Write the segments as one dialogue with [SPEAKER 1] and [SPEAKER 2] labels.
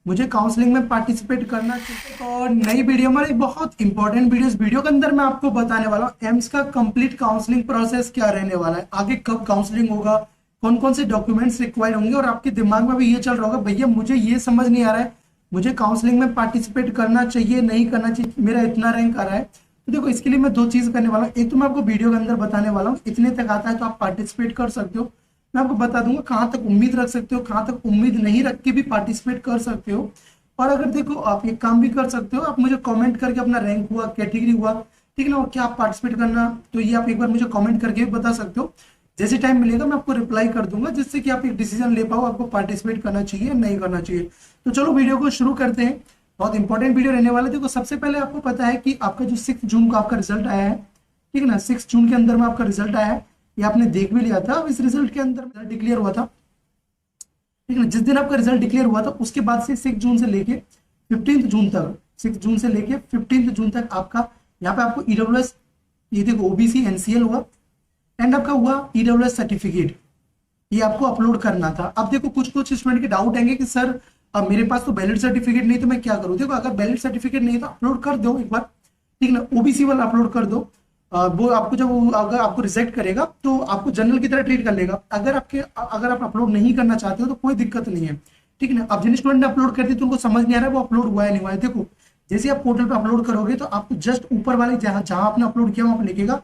[SPEAKER 1] मुझे काउंसलिंग में पार्टिसिपेट करना चाहिए। तो और नई वीडियो में एक बहुत इंपॉर्टेंट वीडियो, इस वीडियो के अंदर मैं आपको बताने वाला हूँ एम्स का कंप्लीट काउंसलिंग प्रोसेस क्या रहने वाला है, आगे कब काउंसलिंग होगा, कौन कौन से डॉक्यूमेंट्स रिक्वायर्ड होंगे। और आपके दिमाग में भी ये चल रहा होगा भैया मुझे ये समझ नहीं आ रहा है मुझे काउंसलिंग में पार्टिसिपेट करना चाहिए नहीं करना चाहिए, मेरा इतना रैंक आ रहा है। तो देखो इसके लिए मैं दो चीज करने वाला हूँ। एक तो मैं आपको वीडियो के अंदर बताने वाला हूँ इतने तक आता है तो आप पार्टिसिपेट कर सकते हो। मैं आपको बता दूंगा कहाँ तक उम्मीद रख सकते हो, कहाँ तक उम्मीद नहीं रख के भी पार्टिसिपेट कर सकते हो। और अगर देखो आप एक काम भी कर सकते हो, आप मुझे कमेंट करके अपना रैंक हुआ, कैटेगरी हुआ, ठीक है ना, और क्या आप पार्टिसिपेट करना, तो ये आप एक बार मुझे कमेंट करके भी बता सकते हो। जैसे टाइम मिलेगा मैं आपको रिप्लाई कर दूंगा, जिससे कि आप एक डिसीजन ले पाओ आपको पार्टिसिपेट करना चाहिए नहीं करना चाहिए। तो चलो वीडियो को शुरू करते हैं। बहुत इंपॉर्टेंट वीडियो रहने वाला है। देखो सबसे पहले आपको पता है कि आपका जो 6 जून को आपका रिजल्ट आया है, ठीक है ना, 6 जून के अंदर में आपका रिजल्ट आया है, ये आपने देख भी लिया था। अब इस रिजल्ट के अंदर डिक्लेयर हुआ था, ठीक है ना, जिस दिन आपका रिजल्ट डिक्लेयर हुआ था उसके बाद से 6 जून से लेके 15 जून तक, 6 जून से लेके 15 जून तक आपका यहाँ पे आपको ईडब्ल्यूएस, ये देखो ओबीसी एनसीएल हुआ एंड आपका हुआ ईडब्ल्यूएस सर्टिफिकेट, ये आपको अपलोड करना था। अब देखो कुछ कुछ स्टूडेंट के डाउट आएंगे कि सर अब मेरे पास तो वैलिड सर्टिफिकेट नहीं तो मैं क्या करूं। देखो अगर वैलिड सर्टिफिकेट नहीं है तो अपलोड कर दो एक बार, ठीक है ना, ओबीसी वाला अपलोड कर दो। वो आपको जब अगर आपको रिजेक्ट करेगा तो आपको जनरल की तरह ट्रीट कर लेगा। अगर आप अपलोड नहीं करना चाहते हो तो कोई दिक्कत नहीं है, ठीक है ना। अब जिन स्टूडेंट ने अपलोड कर दी तो उनको समझ नहीं आ रहा है वो अपलोड हुआ है नहीं हुआ है। देखो जैसे आप पोर्टल पे अपलोड करोगे तो आपको जस्ट ऊपर वाले जहां जहां आपने अपलोड किया वहां पर लिखेगा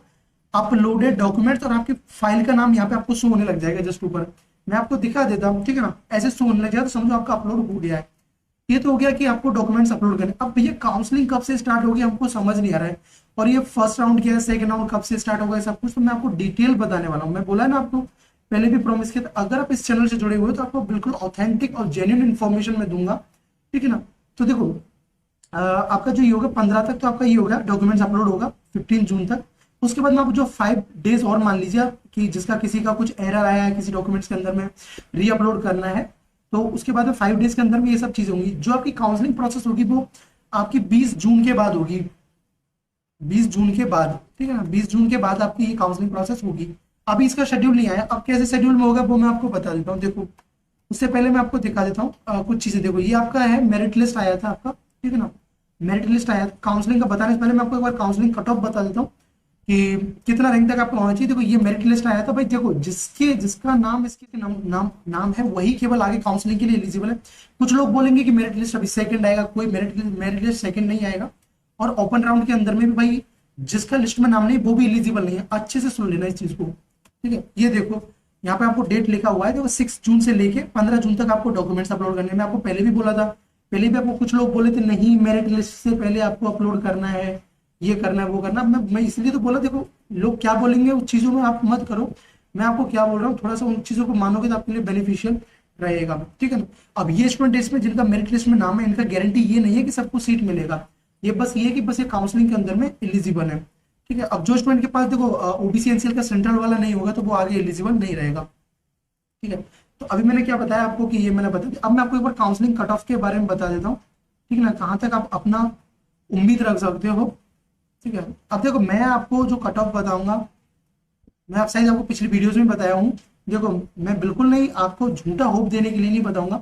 [SPEAKER 1] अपलोडेड डॉक्यूमेंट्स, और आपकी फाइल का नाम यहाँ पे आपको शो होने लग जाएगा जस्ट ऊपर। मैं आपको दिखा देता हूँ, ठीक है ना, ऐसे शो होने लग जाएगा तो समझो आपका अपलोड हो गया है। ये तो हो गया कि आपको डॉक्यूमेंट्स अपलोड करने। अब भैया काउंसलिंग कब से स्टार्ट होगी हमको समझ नहीं आ रहा है, और ये फर्स्ट राउंड क्या है, सेकंड राउंड कब से स्टार्ट होगा, सब कुछ तो मैं आपको डिटेल बताने वाला हूँ। मैं बोला ना आपको पहले भी प्रॉमिस किया था, अगर आप इस चैनल से जुड़े हुए हो तो आपको बिल्कुल ऑथेंटिक और जेन्युइन इन्फॉर्मेशन मैं दूंगा, ठीक है ना। तो देखो आपका जो ये होगा 15 तक तो आपका ये होगा डॉक्यूमेंट्स अपलोड होगा 15 जून तक। उसके बाद में आप जो 5 डेज और मान लीजिए आप कि जिसका किसी का कुछ एरर आया है किसी डॉक्यूमेंट्स के अंदर में री अपलोड करना है, तो उसके बाद में 5 डेज के अंदर में ये सब चीजें होंगी। जो आपकी काउंसलिंग प्रोसेस होगी वो आपकी 20 जून के बाद होगी, 20 जून के बाद, ठीक है ना, 20 जून के बाद आपकी ये काउंसलिंग प्रोसेस होगी। अभी इसका शेड्यूल नहीं आया, अब कैसे शेड्यूल में होगा वो मैं आपको बता देता हूँ। देखो उससे पहले मैं आपको दिखा देता हूँ कुछ चीजें। देखो ये आपका है मेरिट लिस्ट आया था आपका, ठीक है ना, मेरिट लिस्ट आया था। काउंसलिंग का बताने से पहले मैं आपको एक बार काउंसलिंग कट ऑफ बता देता हूँ कि कितना रैंक तक आपको होना चाहिए। देखो ये मेरिट लिस्ट आया था भाई, देखो जिसका नाम इसके नाम है वही केवल आगे काउंसलिंग के लिए एलिजिबल है। कुछ लोग बोलेंगे कि मेरिट लिस्ट अभी सेकंड आएगा, कोई मेरिट लिस्ट सेकंड नहीं आएगा। और ओपन राउंड के अंदर में भी भाई जिसका लिस्ट में नाम नहीं वो भी एलिजिबल नहीं है। अच्छे से सुन लेना इस चीज को, ठीक है। ये देखो यहाँ पे आपको डेट लिखा हुआ है, देखो 6 जून से लेके 15 जून तक आपको डॉक्यूमेंट्स अपलोड करने में। आपको पहले भी बोला था, पहले भी आपको कुछ लोग बोले थे नहीं मेरिट लिस्ट से पहले आपको अपलोड करना है, ये करना है वो करना है। मैं इसलिए तो बोला, देखो लोग क्या बोलेंगे उस चीजों में आप मत करो। मैं आपको क्या बोल रहा हूँ थोड़ा सा उन चीजों को मानोगे तो आपके लिए बेनिफिशियल रहेगा, ठीक है ना। अब ये स्टूडेंट इसमें जिनका मेरिट लिस्ट में नाम है इनका गारंटी ये नहीं है कि सबको सीट मिलेगा, ये बस ये कि बस ये काउंसलिंग के अंदर में एलिजिबल है, ठीक है। अब जो स्टूडेंट के पास देखो ओबीसी एनसीएल का सेंट्रल वाला नहीं होगा तो वो आगे एलिजिबल नहीं रहेगा, ठीक है। तो अभी मैंने क्या बताया आपको कि ये मैंने बता दिया। अब मैं आपको एक बार काउंसलिंग कट ऑफ के बारे में बता देता हूँ, ठीक है ना, कहाँ तक आप अपना उम्मीद रख सकते हो, ठीक है। अब देखो मैं आपको जो कट ऑफ बताऊंगा मैं आप शायद आपको पिछली वीडियोस में बताया हूँ। देखो मैं बिल्कुल नहीं आपको झूठा होप देने के लिए नहीं बताऊंगा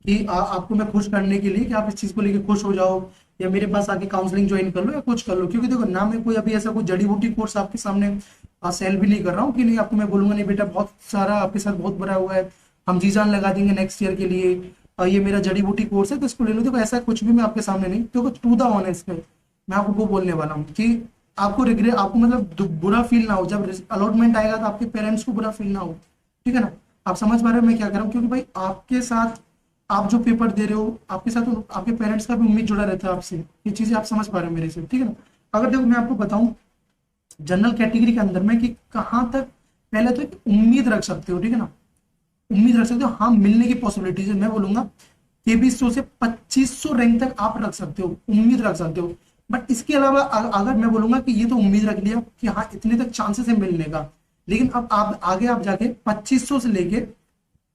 [SPEAKER 1] कि आपको मैं खुश करने के लिए कि आप इस चीज को लेके खुश हो जाओ या मेरे पास आके काउंसलिंग ज्वाइन कर लो या कुछ कर लो। क्योंकि देखो ना मैं कोई अभी ऐसा कोई जड़ी बूटी कोर्स आपके सामने सेल भी नहीं कर रहा हूँ कि नहीं आपको मैं बोलूंगा नहीं बेटा बहुत सारा आपके साथ बहुत बुरा हुआ है हम जी जान लगा देंगे नेक्स्ट ईयर के लिए और ये मेरा जड़ी बूटी कोर्स है तो इसको ले लो। देखो ऐसा कुछ भी मैं आपके सामने नहीं, तो टू द ऑनेस्ट में मैं आपको वो बोलने वाला हूँ कि आपको रिग्रेट, आपको मतलब बुरा फील ना हो जब अलॉटमेंट आएगा तो आपके पेरेंट्स को बुरा फील ना हो, ठीक है ना। आप समझ पा रहे हो मैं क्या कर रहा हूँ, क्योंकि भाई आपके साथ आप जो पेपर दे रहे हो आपके साथ तो आपके पेरेंट्स का भी उम्मीद जुड़ा रहता है आपसे, ये चीजें आप समझ पा रहे हो मेरे से, ठीक है ना। अगर देखो मैं आपको बताऊं जनरल कैटेगरी के अंदर में कि कहाँ तक पहले तो एक उम्मीद रख सकते हो, ठीक है ना, उम्मीद रख सकते हो, हाँ मिलने की पॉसिबिलिटीज है। मैं बोलूंगा 2300 से 2500 रैंक तक आप रख सकते हो, उम्मीद रख सकते हो। बट इसके अलावा अगर मैं बोलूंगा कि ये तो उम्मीद रख लिया कि हाँ इतने तक चांसेस है मिलने का, लेकिन अब आप आगे आप जाके 2500 से लेके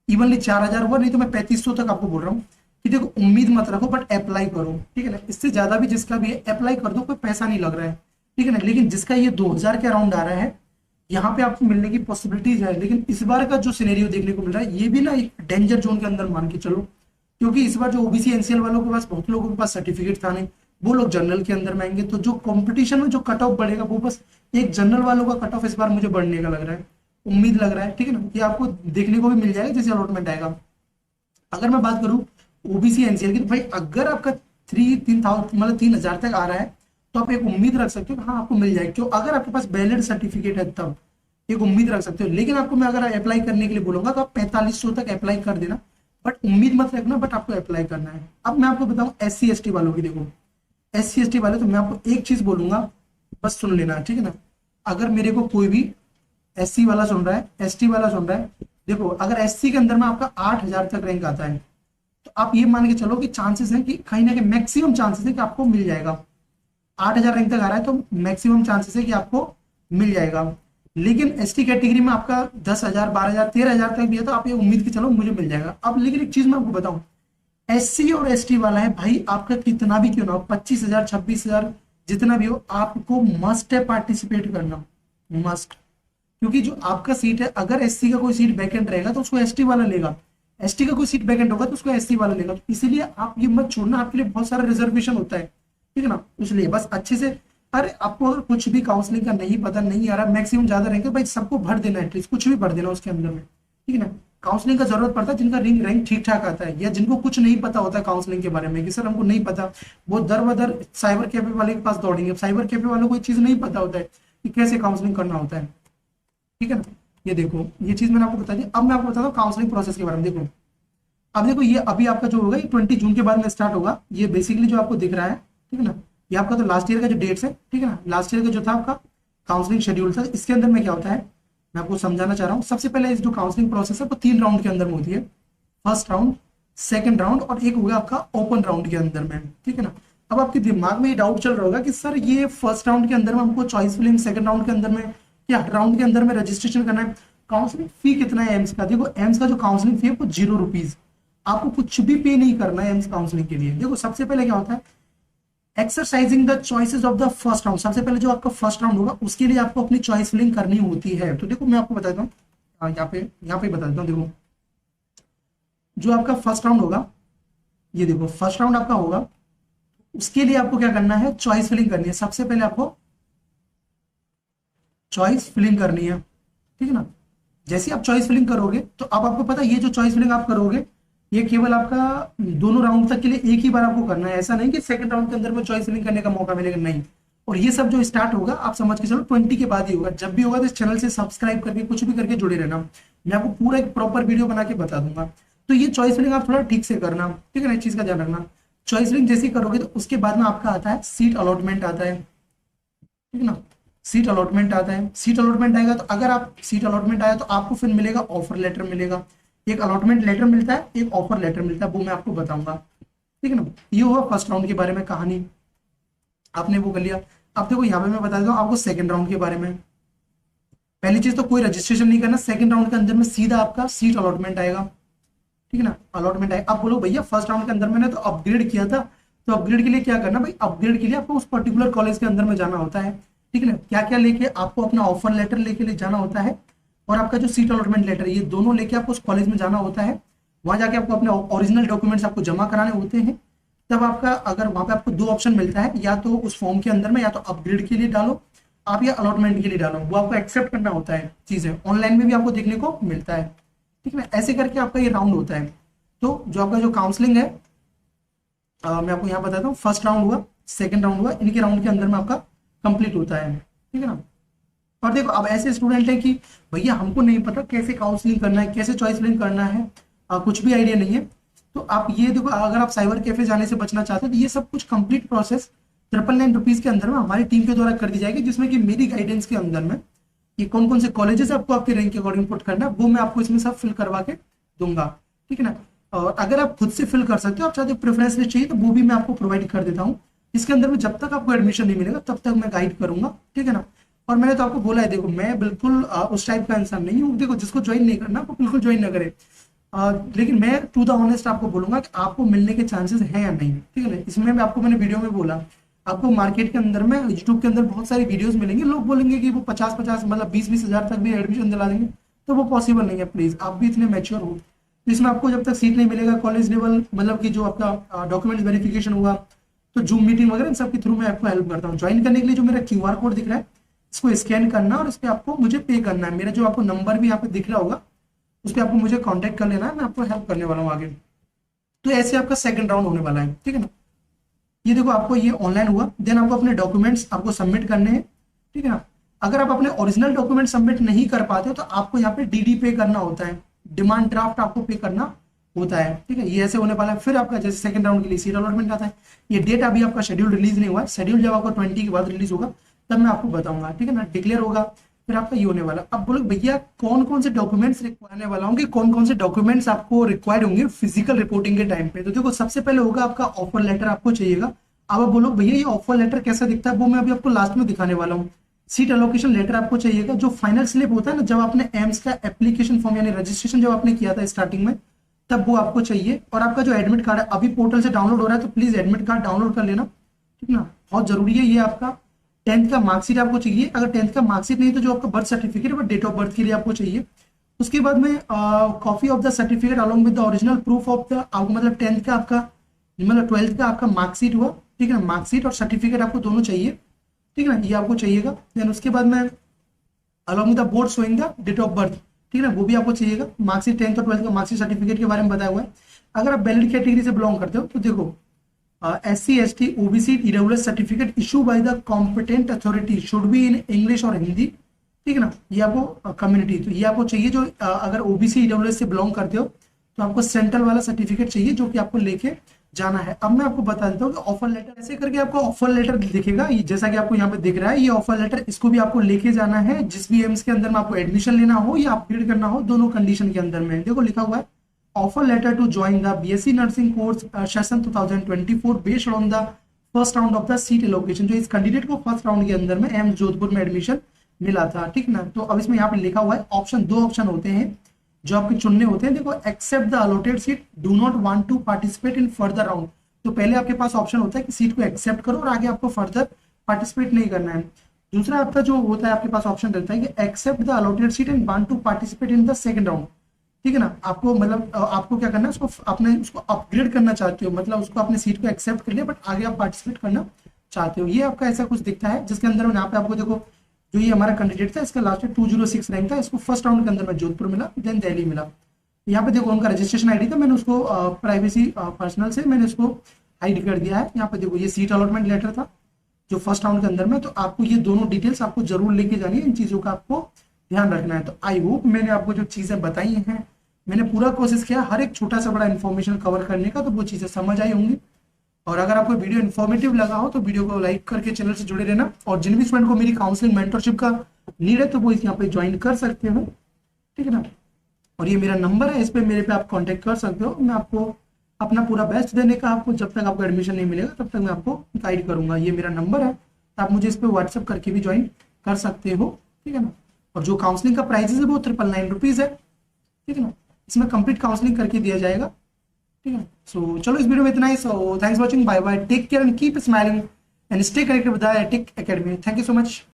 [SPEAKER 1] इवनली 4000 हुआ, नहीं तो मैं 3500 तक आपको बोल रहा हूँ कि देखो उम्मीद मत रखो बट अप्लाई करो, ठीक है ना। इससे ज्यादा भी जिसका भी है अप्लाई कर दो, कोई पैसा नहीं लग रहा है, ठीक है ना। लेकिन जिसका ये 2000 के अराउंड आ रहा है यहाँ पे आपको मिलने की पॉसिबिलिटीज है। लेकिन इस बार का जो सिनेरियो देखने को मिल रहा है ये भी ना एक डेंजर जोन के अंदर मान के चलो, क्योंकि इस बार जो ओबीसी एनसीएल वालों के पास, बहुत लोगों के पास सर्टिफिकेट था नहीं, वो लोग जनरल के अंदर में आएंगे, तो जो कंपटीशन में जो कट ऑफ बढ़ेगा वो बस एक जनरल वालों का कट ऑफ इस बार मुझे बढ़ने का लग रहा है, उम्मीद लग रहा है, ठीक है ना। ये आपको देखने को भी मिल जाएगा जैसे अलॉटमेंट आएगा। अगर मैं बात करूं ओबीसी एनसीएल की, तो भाई अगर आपका 3,000 मतलब 3,000 तक आ रहा है तो आप एक उम्मीद रख सकते हो, हाँ आपको मिल जाएगा, क्यों, अगर आपके पास वैलिड सर्टिफिकेट है तब एक उम्मीद रख सकते हो। लेकिन आपको मैं अगर अप्लाई करने के लिए बोलूंगा तो आप 4500 तक अप्लाई कर देना, बट उम्मीद मत रखना, बट आपको अप्लाई करना है। अब मैं आपको बताऊं SC ST वालों की, देखो SC ST वाले, तो मैं आपको एक चीज बोलूंगा, बस सुन लेना, ठीक है ना। अगर मेरे को कोई भी SC वाला सुन रहा है, ST वाला सुन रहा है, देखो अगर SC के अंदर में आपका 8,000 तक रैंक आता है तो आप ये मान के चलो कि चांसेस है कि कहीं ना कहीं मैक्सिमम चांसेस है कि आपको मिल जाएगा। 8,000 रैंक तक आ रहा है तो मैक्सिमम चांसेस है कि आपको मिल जाएगा। लेकिन ST कैटेगरी में आपका 10,000 12,000 13,000 तक भी है तो आप ये उम्मीद के चलो मुझे मिल जाएगा। अब लेकिन एक चीज मैं आपको बताऊं, SC और ST वाला है भाई, आपका कितना भी क्यों ना हो, 25,000 26,000 जितना भी हो, आपको मस्ट है पार्टिसिपेट करना, मस्ट। क्योंकि जो आपका सीट है, अगर SC का कोई सीट वैकेंट रहेगा तो उसको ST वाला लेगा, ST का कोई सीट वैकेंट होगा तो उसको SC वाला लेगा। तो इसीलिए आप ये मत छोड़ना, आपके लिए बहुत सारा रिजर्वेशन होता है, ठीक है ना। इसलिए बस अच्छे से, अरे आपको अगर कुछ भी काउंसलिंग का नहीं पता, नहीं आ रहा, मैक्सिमम ज्यादा रहेंगे भाई, सबको भर देना एटलीस्ट, कुछ भी भर देना उसके अंदर में, ठीक है ना। काउंसलिंग का जरूरत पड़ता है जिनका रैंक ठीक ठाक आता है, या जिनको कुछ नहीं पता होता है काउंसलिंग के बारे में कि सर हमको नहीं पता, वो दर बदर साइबर कैफे वाले के पास दौड़ेंगे। साइबर कैफे वालों को चीज नहीं पता होता है कि कैसे काउंसलिंग करना होता है, ठीक है ना। ये देखो, ये चीज मैंने आपको बता दी। अब मैं आपको बताता हूँ काउंसलिंग प्रोसेस के बारे में। देखो अब देखो, ये अभी आपका जो होगा ये 20 जून के बाद में स्टार्ट होगा। ये बेसिकली जो आपको दिख रहा है, ठीक है ना, ये आपका तो लास्ट ईयर का जो डेट्स है, ठीक है ना, लास्ट ईयर का जो था आपका काउंसलिंग शेड्यूल था। इसके अंदर में क्या होता है मैं आपको समझाना चाह रहा हूँ। सबसे पहले इस जो काउंसलिंग प्रोसेस है वो 3 राउंड के अंदर में होती है, फर्स्ट राउंड, सेकंड राउंड और एक होगा आपका ओपन राउंड के अंदर में, ठीक है ना। अब आपके दिमाग में ये डाउट चल रहा होगा कि सर ये फर्स्ट राउंड के अंदर में हमको चॉइस फिलिंग, सेकंड राउंड के अंदर में क्या राउंड के अंदर में रजिस्ट्रेशन करना है, काउंसलिंग फी कितना है एम्स का। देखो एम्स का जो काउंसलिंग फी है वो 0 रुपीज, आपको कुछ भी पे नहीं करना है एम्स काउंसलिंग के लिए। देखो सबसे पहले क्या होता है, exercising the choices of the first round. सबसे पहले जो आपका फर्स्ट राउंड होगा उसके लिए आपको अपनी चॉइस फिलिंग करनी होती है। तो देखो मैं आपको बताता हूँ, यहाँ पे बता देता हूँ। देखो जो आपका फर्स्ट राउंड होगा, ये देखो फर्स्ट राउंड आपका होगा, उसके लिए आपको क्या करना है, चॉइस फिलिंग करनी है। सबसे पहले आपको चॉइस फिलिंग करनी है, ठीक है ना। जैसे आप चॉइस फिलिंग करोगे तो अब आपको पता है ये जो चॉइस फिलिंग आप करोगे ये केवल आपका दोनों राउंड तक के लिए एक ही बार आपको करना है। ऐसा नहीं कि सेकंड राउंड के अंदर में चॉइस फिलिंग करने का मौका मिलेगा, नहीं। और ये सब जो स्टार्ट होगा आप समझ के चलो 20 के बाद ही होगा। जब भी होगा तो इस चैनल से सब्सक्राइब करके कुछ भी करके जुड़े रहना, मैं आपको पूरा एक प्रॉपर वीडियो बना के बता दूंगा। तो ये चॉइस फिलिंग आप थोड़ा ठीक से करना, ठीक है ना, इस चीज का ध्यान रखना। चॉइस फिलिंग जैसे ही करोगे तो उसके बाद में आपका आता है सीट अलॉटमेंट आता है, ठीक है ना। सीट अलॉटमेंट आता है, सीट अलॉटमेंट आएगा तो अगर आप सीट अलॉटमेंट आया तो आपको फिर मिलेगा ऑफर लेटर मिलेगा। एक अलॉटमेंट लेटर मिलता है, एक ऑफर लेटर मिलता है, वो मैं आपको बताऊंगा, ठीक है ना। ये हुआ फर्स्ट राउंड के बारे में कहानी, आपने वो कर लिया। अब देखो यहाँ पे मैं बता देता हूँ आपको सेकंड राउंड के बारे में। पहली चीज तो कोई रजिस्ट्रेशन नहीं करना, सेकंड राउंड के अंदर में सीधा आपका सीट अलॉटमेंट आएगा, ठीक है ना, अलॉटमेंट आएगा। अब बोलो भैया फर्स्ट राउंड के अंदर मैंने तो अपग्रेड किया था, तो अपग्रेड के लिए क्या करना भाई, अपग्रेड के लिए आपको उस पर्टिकुलर कॉलेज के अंदर में जाना होता है, ठीक है ना। क्या क्या लेके आपको अपना ऑफर लेटर लेके ले जाना होता है और आपका जो सीट अलॉटमेंट लेटर, ये दोनों लेके आपको उस कॉलेज में जाना होता है। वहां जाके आपको अपने ओरिजिनल डॉक्यूमेंट्स आपको जमा कराने होते हैं। तब आपका अगर वहां पे आपको 2 ऑप्शन मिलता है, या तो उस फॉर्म के अंदर में या तो अपग्रेड के लिए डालो आप, या अलॉटमेंट के लिए डालो, वो आपको एक्सेप्ट करना होता है। चीजें ऑनलाइन में भी आपको देखने को मिलता है, ठीक है ना। ऐसे करके आपका ये राउंड होता है। तो जो आपका जो काउंसलिंग है मैं आपको यहाँ बताता हूँ, फर्स्ट राउंड हुआ, सेकंड राउंड हुआ, इनके राउंड के अंदर में आपका कंप्लीट होता है, ठीक है ना। और देखो अब ऐसे स्टूडेंट है कि भैया हमको नहीं पता कैसे काउंसलिंग करना है, कैसे चॉइस फिलिंग करना है, कुछ भी आइडिया नहीं है। तो आप ये देखो, अगर आप साइबर कैफे जाने से बचना चाहते हैं तो ये सब कुछ कंप्लीट प्रोसेस 999 रुपीज के अंदर में हमारी टीम के द्वारा कर दी जाएगी, जिसमें कि मेरी गाइडेंस के अंदर में कि कौन कौन से कॉलेजेस आपको आपके रैंक के अकॉर्डिंग पुट करना है वो मैं आपको इसमें सब फिल करवा के दूंगा, ठीक है ना। और अगर आप खुद से फिल कर सकते हो, आप चाहते हो प्रेफरेंस लिस्ट चाहिए तो वो भी मैं आपको प्रोवाइड कर देता हूँ। इसके अंदर में जब तक आपको एडमिशन नहीं मिलेगा तब तक मैं गाइड करूंगा, ठीक है ना। और मैंने तो आपको बोला है, देखो मैं बिल्कुल उस टाइप का इंसान नहीं हूँ। देखो जिसको ज्वाइन नहीं करना वो बिल्कुल ज्वाइन ना करे, लेकिन मैं टू द ऑनेस्ट आपको बोलूंगा कि आपको मिलने के चांसेस हैं या नहीं, ठीक है ना। इसमें मैं आपको मैंने वीडियो में बोला, आपको मार्केट के अंदर में यूट्यूब के अंदर बहुत सारी वीडियोस मिलेंगे, लोग बोलेंगे कि वो 50-50 मतलब 20-20 हज़ार तक भी एडमिशन दिला देंगे, तो वो पॉसिबल नहीं है। प्लीज आप भी इतने मैच्योर हो तो इसमें आपको जब तक सीट नहीं मिलेगा कॉलेज लेवल, मतलब कि जो आपका डॉक्यूमेंट्स वेरिफिकेशन हुआ, तो जूम मीटिंग वगैरह इन सब के थ्रू मैं आपको हेल्प करता हूँ। ज्वाइन करने के लिए जो मेरा QR कोड दिख रहा है इसको स्कैन करना और इस पर आपको मुझे पे करना है। मेरा जो आपको नंबर भी यहाँ पे दिख रहा होगा उस पर आपको मुझे कॉन्टैक्ट कर लेना है, मैं आपको हेल्प करने वाला हूँ आगे। तो ऐसे आपका सेकंड राउंड होने वाला है, ठीक है ना। ये देखो आपको ये ऑनलाइन हुआ, देन आपको अपने डॉक्यूमेंट्स आपको सबमिट करने हैं, ठीक है ना। अगर आप अपने ओरिजिनल डॉक्यूमेंट सबमिट नहीं कर पाते हो तो आपको यहाँ पे DD पे करना होता है, डिमांड ड्राफ्ट आपको पे करना होता है, ठीक है। ये ऐसे होने वाला है। फिर आपका जैसे सेकंड राउंड के लिए सीट अलॉटमेंट आता है। ये डेट अभी आपका शेड्यूल रिलीज नहीं हुआ है, शेड्यूल जब आपको 20 के बाद रिलीज होगा तब मैं आपको बताऊंगा, ठीक है ना। डिक्लेयर होगा, फिर आपका ये होने वाला। अब बोलो भैया कौन कौन से डॉक्यूमेंट्स रिक्वायरने वाला होंगे, कौन कौन से डॉक्यूमेंट्स आपको रिक्वायर्ड होंगे फिजिकल रिपोर्टिंग के टाइम पे। तो देखो सबसे पहले होगा आपका ऑफर लेटर आपको चाहिएगा। अब आप बोलो भैया ये ऑफर लेटर कैसा दिखता है, वो मैं अभी आपको लास्ट में दिखाने वाला हूँ। सीट एलोकेशन लेटर आपको चाहिएगा, जो फाइनल स्लिप होता है ना, जब आपने एम्स का एप्लीकेशन फॉर्म यानी रजिस्ट्रेशन जब आपने किया था स्टार्टिंग में, तब वो आपको चाहिए। और आपका जो एडमिट कार्ड है अभी पोर्टल से डाउनलोड हो रहा है, तो प्लीज एडमिट कार्ड डाउनलोड कर लेना, ठीक ना, बहुत जरूरी है। ये आपका 10th का मार्कशीट आपको चाहिए। अगर 10th का मार्कशीट नहीं तो जो आपका बर्थ सर्टिफिकेट है डेट ऑफ बर्थ के लिए आपको चाहिए। उसके बाद में copy of the certificate along with the original proof of the, मतलब 10th का आपका, मतलब 12th का आपका मार्कशीट हुआ, ठीक है ना, मार्कशीट और सर्टिफिकेट आपको दोनों चाहिए, ठीक है ना, ये आपको चाहिएगा। देन उसके बाद में along with the board showing the date of birth, ठीक है ना, वो भी आपको चाहिएगा। मार्कशीट 10th और 12th का मार्कशीट सर्टिफिकेट के बारे में बताया हुआ है। अगर आप वैलिड कैटेगरी से बिलोंग करते हो तो देखो SC ST OBC irregular certificate issue by the competent authority should be in English और हिंदी, ठीक है ना। ये आपको कम्युनिटी, तो ये आपको चाहिए। जो अगर OBC irregular से बिलोंग करते हो तो आपको सेंट्रल वाला सर्टिफिकेट चाहिए जो कि आपको लेके जाना है। अब मैं आपको बता देता हूँ कि ऑफर लेटर ऐसे करके आपको ऑफर लेटर दिखेगा, ये जैसा कि आपको यहाँ पे दिख रहा है, ये ऑफर लेटर, इसको भी आपको लेके जाना है जिस भी एम्स के अंदर में आपको एडमिशन लेना हो या अपग्रेड करना हो, दोनों कंडीशन के अंदर में। देखो लिखा हुआ है offer letter to join the BSc nursing course session 2024 based on the first round of the seat allocation. जो इस कैंडिडेट को फर्स्ट राउंड के अंदर में एम्स जोधपुर में एडमिशन मिला था, ठीक ना। तो अब इसमें यहाँ पे लिखा हुआ है ऑप्शन, दो ऑप्शन होते हैं जो आपके चुनने होते हैं। देखो accept the allotted seat, do not want to participate in further round. तो पहले आपके पास ऑप्शन होता है कि सीट को एक्सेप्ट करो और आगे आपको फर्दर पार्टिसिपेट नहीं करना है। दूसरा आपका जो होता है, आपके पास ऑप्शन रहता है कि accept the allotted seat and want to participate in the second round, ठीक है ना। आपको मतलब आपको क्या करना है, उसको आपने उसको अपग्रेड करना चाहते हो, मतलब उसको अपने सीट को एक्सेप्ट कर लिया बट आगे आप पार्टिसिपेट करना चाहते हो। ये आपका ऐसा कुछ दिखता है जिसके अंदर में यहाँ पे आपको देखो जो ये हमारा कैंडिडेट था इसका लास्ट में 206 रैंक था, इसको फर्स्ट राउंड के अंदर में जोधपुर मिला, देन दिल्ली मिला। यहाँ पे देखो उनका रजिस्ट्रेशन आईडी था, मैंने उसको प्राइवेसी पर्सनल से मैंने उसको हाइड कर दिया है। यहाँ पे देखो ये सीट अलॉटमेंट लेटर था जो फर्स्ट राउंड के अंदर में, तो आपको ये दोनों डिटेल्स आपको जरूर लेके जानी है, इन चीजों का आपको ध्यान रखना है। तो आई होप मैंने आपको जो चीजें बताई हैं, मैंने पूरा कोशिश किया हर एक छोटा सा बड़ा इन्फॉर्मेशन कवर करने का, तो वो चीजें समझ आई होंगी। और अगर आपको वीडियो इन्फॉर्मेटिव लगा हो तो वीडियो को लाइक करके चैनल से जुड़े रहना। और जिन भी स्टूडेंट को मेरी काउंसलिंग मेंटरशिप का नीड है तो वो यहाँ पे ज्वाइन कर सकते हो, ठीक है ना। और ये मेरा नंबर है, इस पे मेरे पे आप कांटेक्ट कर सकते हो। मैं आपको अपना पूरा बेस्ट देने का, आपको जब तक आपको एडमिशन नहीं मिलेगा तब तक मैं आपको गाइड करूंगा। ये मेरा नंबर है, आप मुझे इस पे व्हाट्सअप करके भी ज्वाइन कर सकते हो, ठीक है ना। और जो काउंसलिंग का प्राइस है वो 999 रुपीज़ है, ठीक है ना। इसमें कंप्लीट काउंसलिंग करके दिया जाएगा, ठीक है। सो चलो इस वीडियो में इतना ही। So thanks watching, bye bye, take care and keep smiling and stay connected with the tech academy. Thank you so much.